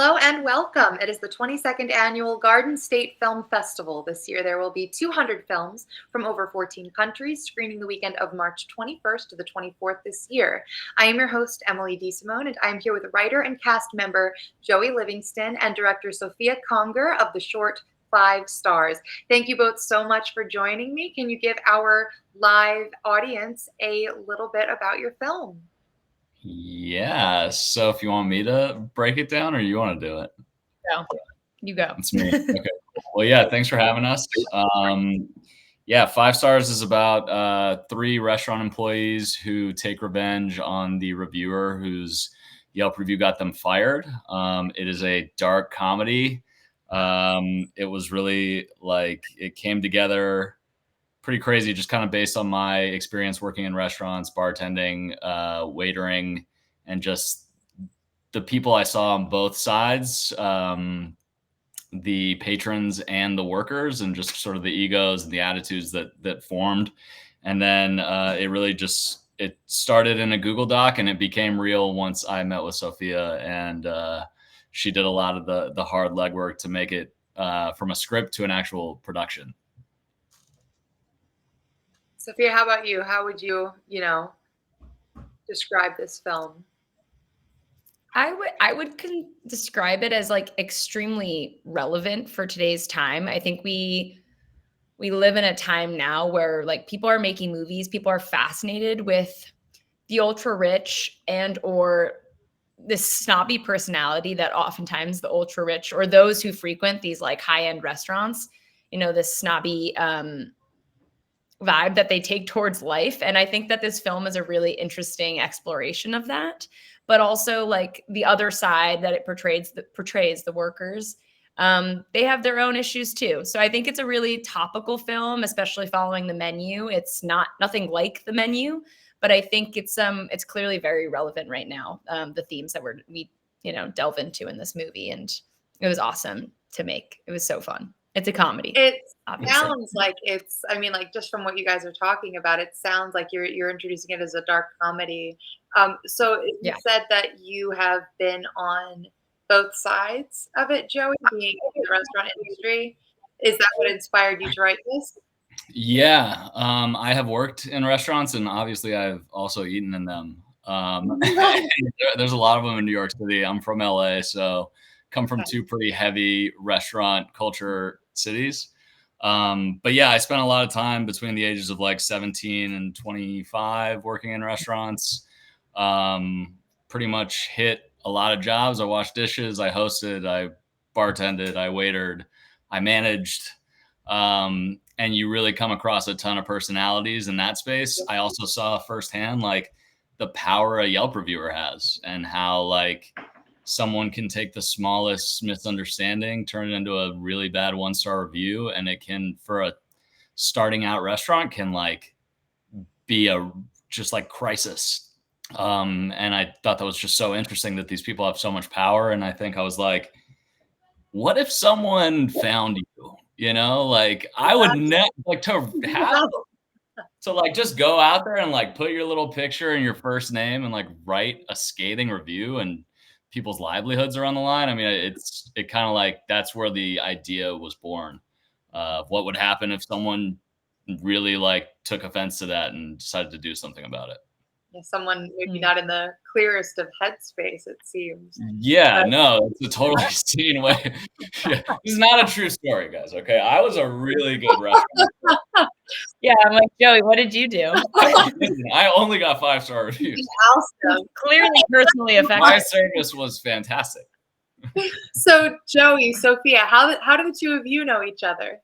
Hello and welcome. It is the 22nd annual Garden State Film Festival. This year there will be 200 films from over 14 countries screening the weekend of March 21st to the 24th this year. I am your host, Emily DeSimone, and I am here with writer and cast member Joey Livingston and director Sophia Conger of the short 5 Stars. Thank you both so much for joining me. Can you give our live audience a little bit about your film? Yeah. So if you want me to break it down or you want to do it? Go. You go. It's me. Okay. Well, yeah, thanks for having us. Yeah, 5 Stars is about 3 restaurant employees who take revenge on the reviewer whose Yelp review got them fired. It is a dark comedy. It was really it came together pretty crazy, just kind of based on my experience working in restaurants, bartending, waitering, and just the people I saw on both sides, the patrons and the workers, and just sort of the egos and the attitudes that formed. And then it started in a Google Doc, and it became real once I met with Sophia, and she did a lot of the hard legwork to make it from a script to an actual production. Sophia, how about you? How would you, describe this film? I would describe it as extremely relevant for today's time. I think we live in a time now where people are making movies, people are fascinated with the ultra rich and or this snobby personality that oftentimes the ultra rich or those who frequent these high-end restaurants, this snobby vibe that they take towards life. And I think that this film is a really interesting exploration of that, but also the other side that it portrays the workers. They have their own issues too. So I think it's a really topical film, especially following The Menu. It's nothing like The Menu, but I think it's clearly very relevant right now. The themes that we delve into in this movie, and it was awesome to make. It was so fun. It's a comedy. It sounds like it's, just from what you guys are talking about, it sounds like you're introducing it as a dark comedy. So you said that you have been on both sides of it, Joey, being in the restaurant industry. Is that what inspired you to write this? Yeah, I have worked in restaurants, and obviously I've also eaten in them. There's a lot of them in New York City. I'm from LA, so come from 2 pretty heavy restaurant culture cities. But yeah, I spent a lot of time between the ages of 17 and 25 working in restaurants. Pretty much hit a lot of jobs. I washed dishes, I hosted, I bartended, I waitered, I managed. And you really come across a ton of personalities in that space. I also saw firsthand the power a Yelp reviewer has, and how someone can take the smallest misunderstanding, turn it into a really bad 1-star review. And it can, for a starting out restaurant, can be a just crisis. And I thought that was just so interesting that these people have so much power. And I think I was like, what if someone found you, I would never to just go out there and put your little picture and your first name and write a scathing review, and people's livelihoods are on the line. I mean, it kind of that's where the idea was born. What would happen if someone really took offense to that and decided to do something about it? Yeah, someone maybe not in the clearest of headspace, it seems. Yeah, no, it's a totally sane way. Yeah, this is not a true story, guys. Okay, I was a really good restaurant. Yeah, I'm like, Joey, what did you do? Listen, I only got 5-star reviews. Awesome. Clearly personally affected. My service was fantastic. So, Joey, Sophia, how do the two of you know each other?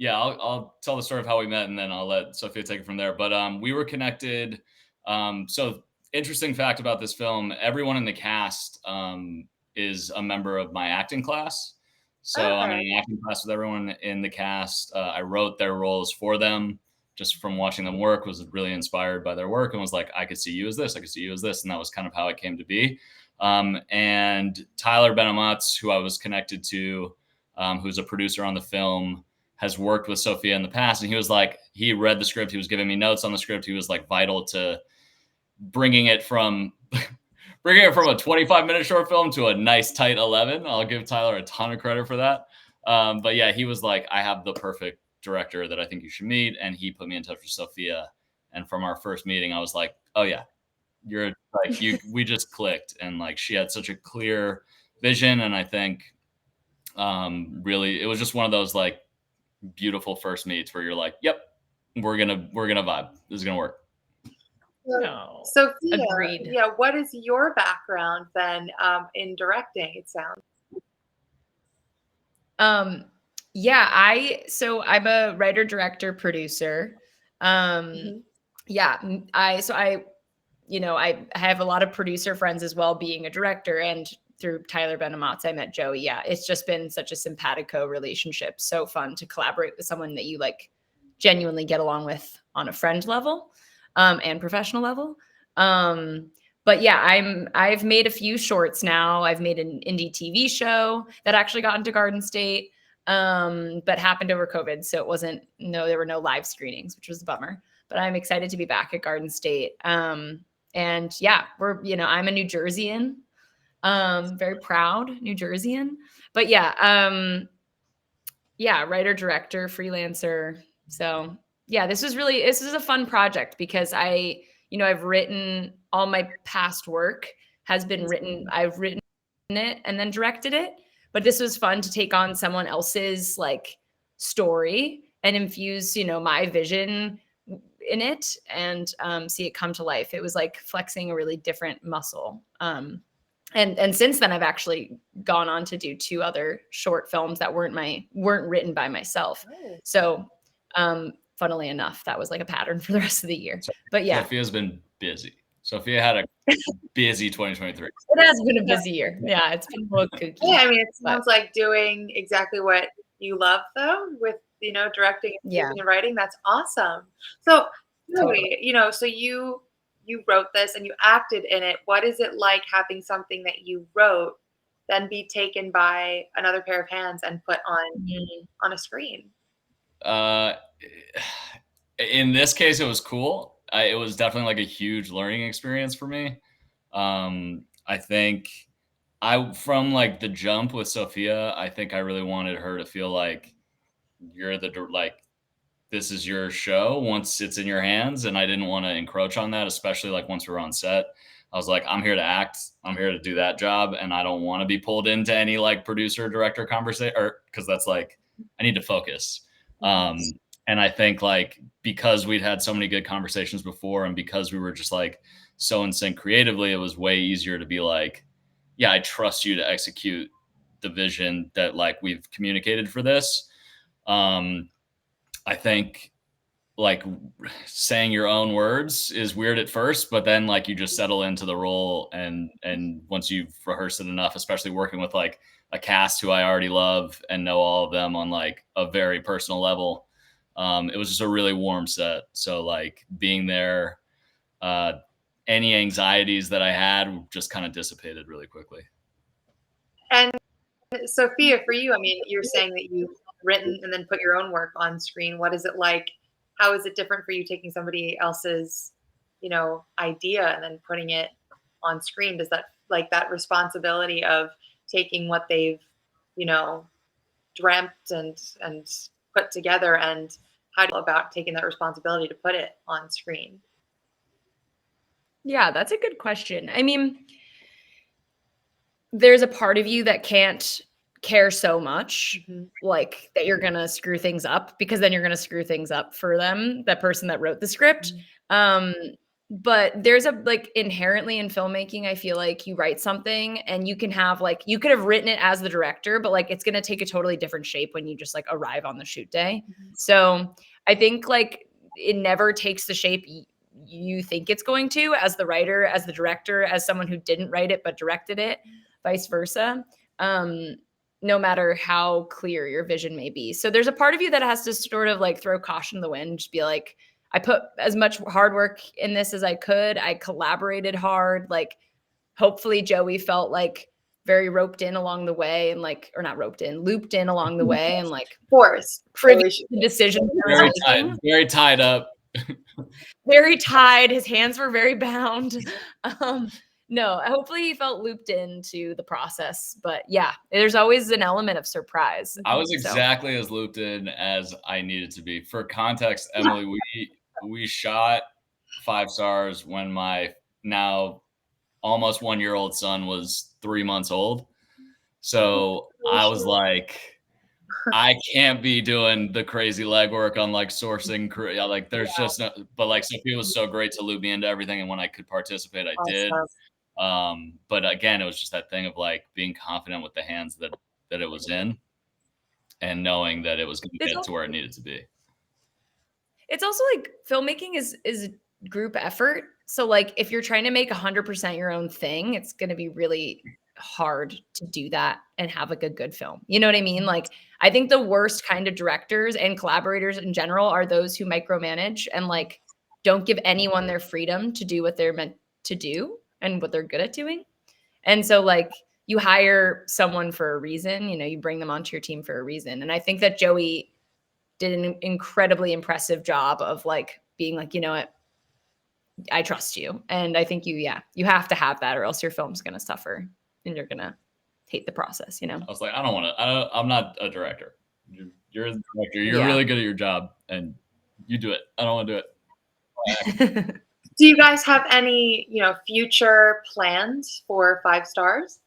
Yeah, I'll tell the story of how we met, and then I'll let Sophia take it from there. But we were connected. So interesting fact about this film: everyone in the cast is a member of my acting class. So I'm in an acting class with everyone in the cast. I wrote their roles for them just from watching them work. Was really inspired by their work, and was like, I could see you as this. I could see you as this, and that was kind of how it came to be. And Tyler Benamatz, who I was connected to, who's a producer on the film, has worked with Sophia in the past. And he was he read the script. He was giving me notes on the script. He was vital to bringing it from bringing it from a 25-minute short film to a nice tight 11. I'll give Tyler a ton of credit for that. But yeah, he was like, I have the perfect director that I think you should meet. And he put me in touch with Sophia. And from our first meeting, I was like, oh yeah, you're like, we just clicked. And like, she had such a clear vision. And I think really, it was just one of those like beautiful first meets where you're like, yep, we're gonna vibe. This is gonna work. No. Sophia, Agreed. yeah, what is your background then in directing? It sounds. Yeah, so I'm a writer, director, producer. Yeah, I have a lot of producer friends as well, being a director, and through Tyler Benamatz, I met Joey. Yeah, it's just been such a simpatico relationship. So fun to collaborate with someone that you like genuinely get along with on a friend level, and professional level. But yeah, I've made a few shorts now. I've made an indie TV show that actually got into Garden State, but happened over COVID. So there were no live screenings, which was a bummer, but I'm excited to be back at Garden State. And yeah, I'm a New Jerseyan, very proud New Jerseyan, but yeah, writer, director, freelancer. So yeah, this is a fun project because I've written all my past work has been written. I've written it and then directed it, but this was fun to take on someone else's like story and infuse, my vision in it and see it come to life. It was like flexing a really different muscle. And since then, I've actually gone on to do 2 other short films that weren't written by myself. Oh. So, funnily enough, that was like a pattern for the rest of the year. But yeah, Sophia's been busy. Sophia had a busy 2023. It has been a busy year. Yeah, it's been a little kooky. Yeah, I mean, it sounds like doing exactly what you love, though, with directing and writing. That's awesome. So, Joey, so you wrote this and you acted in it. What is it like having something that you wrote then be taken by another pair of hands and put on a screen? In this case, it was cool. It was definitely like a huge learning experience for me. I think from like the jump with Sophia, I think I really wanted her to feel like this is your show once it's in your hands. And I didn't want to encroach on that, especially like once we were on set. I was like, I'm here to act. I'm here to do that job. And I don't want to be pulled into any like producer director conversation, because that's like, I need to focus. And I think like, because we'd had so many good conversations before and because we were just like so in sync creatively, it was way easier to be like, yeah, I trust you to execute the vision that like we've communicated for this. I think like saying your own words is weird at first, but then like you just settle into the role. And once you've rehearsed it enough, especially working with like a cast who I already love and know all of them on like a very personal level, it was just a really warm set. So like being there, any anxieties that I had just kind of dissipated really quickly. And Sophia, for you, I mean, you're saying that you've written and then put your own work on screen. What is it like? How is it different for you taking somebody else's, idea and then putting it on screen? Does that that responsibility of taking what they've, dreamt and put together, and how do you feel about taking that responsibility to put it on screen? Yeah, that's a good question. I mean, there's a part of you that can't care so much, like that you're going to screw things up, because then you're going to screw things up for them, that person that wrote the script. But there's inherently in filmmaking, I feel like you write something and you can have you could have written it as the director, but it's going to take a totally different shape when you just arrive on the shoot day. So I think it never takes the shape you think it's going to, as the writer, as the director, as someone who didn't write it but directed it, vice versa. No matter how clear your vision may be. So there's a part of you that has to sort of throw caution to the wind, just be like, I put as much hard work in this as I could. I collaborated hard. Hopefully Joey felt very roped in along the way, and or not roped in, looped in along the way, and forced, privy to the decision. Very tied up. Very tied. His hands were very bound. No, hopefully he felt looped into the process. But yeah, there's always an element of surprise. I was So exactly as looped in as I needed to be. For context, Emily, we shot 5 stars when my now almost 1-year-old son was 3 months old. So I was like, I can't be doing the crazy legwork on like sourcing crew. Yeah, like there's just no, but like Sophia was so great to loop me into everything. And when I could participate, I did. Awesome. But again, it was just that thing of like being confident with the hands that it was in and knowing that it was going to get to where it needed to be. It's also like filmmaking is a group effort. So like if you're trying to make 100% your own thing, it's going to be really hard to do that and have like a good film. You know what I mean? Like I think the worst kind of directors and collaborators in general are those who micromanage and like don't give anyone their freedom to do what they're meant to do and what they're good at doing. And so like you hire someone for a reason, you know, you bring them onto your team for a reason. And I think that Joey did an incredibly impressive job of like being like, you know what, I trust you. And I think you have to have that or else your film's going to suffer and you're going to hate the process, you know? I was like, I don't want to, I'm not a director. You're a director. You're really good at your job and you do it. I don't want to do it. Do you guys have any, future plans for 5 stars?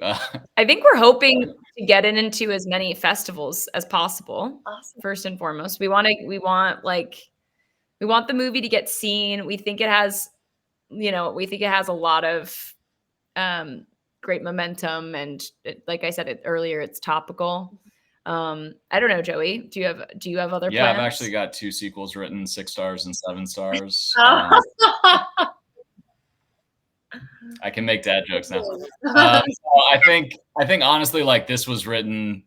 I think we're hoping to get it into as many festivals as possible. Awesome. First and foremost, we want the movie to get seen. We think it has, a lot of great momentum, and like I said earlier, it's topical. I don't know, Joey. Do you have other plans? Yeah, I've actually got 2 sequels written, 6 stars and 7 stars. I can make dad jokes now. So I think honestly, like this was written,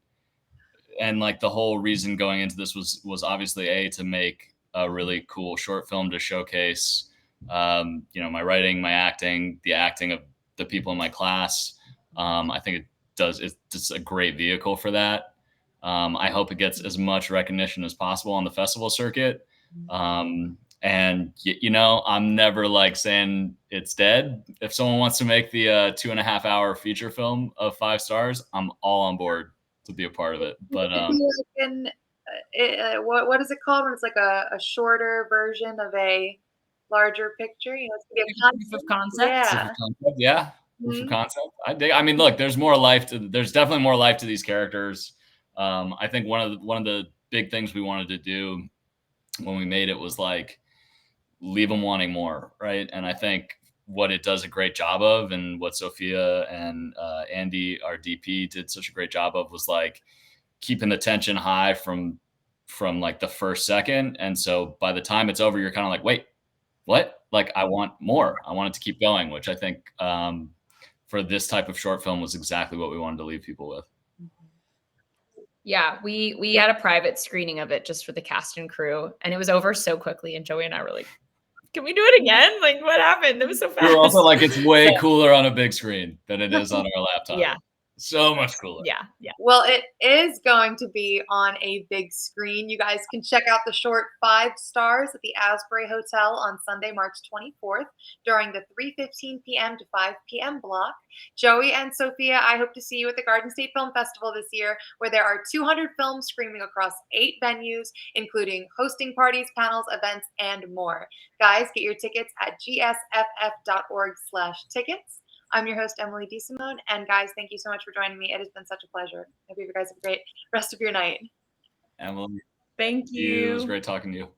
and like the whole reason going into this was obviously to make a really cool short film to showcase, my writing, my acting, the acting of the people in my class. I think it's just a great vehicle for that. I hope it gets as much recognition as possible on the festival circuit. And I'm never like saying it's dead. If someone wants to make the 2.5-hour feature film of 5 stars, I'm all on board to be a part of it. But what is it called when it's like a shorter version of a larger picture? It's gonna be a proof of concept. Yeah. Proof of concept. I mean, look, there's definitely more life to these characters. I think one of the big things we wanted to do when we made it was like leave them wanting more, right? And I think what it does a great job of, and what Sophia and Andy, our DP, did such a great job of, was like keeping the tension high from like the first second. And so by the time it's over, you're kind of like, wait, what? Like, I want more. I want it to keep going, which I think for this type of short film was exactly what we wanted to leave people with. Yeah, we had a private screening of it just for the cast and crew, and it was over so quickly. And Joey and I were like, "Can we do it again? Like, what happened? It was so fast." We were also like, it's way cooler on a big screen than it is on our laptop. Yeah, so much cooler. Yeah. Well, it is going to be on a big screen. You guys can check out the short 5 stars at the Asbury Hotel on Sunday, March 24th during the 3:15 p.m. to 5 p.m. block. Joey and Sophia, I hope to see you at the Garden State Film Festival this year, where there are 200 films screening across 8 venues, including hosting parties, panels, events, and more. Guys, get your tickets at gsff.org/tickets. I'm your host, Emily DeSimone. And guys, thank you so much for joining me. It has been such a pleasure. I hope you guys have a great rest of your night. Emily, thank you. It was great talking to you.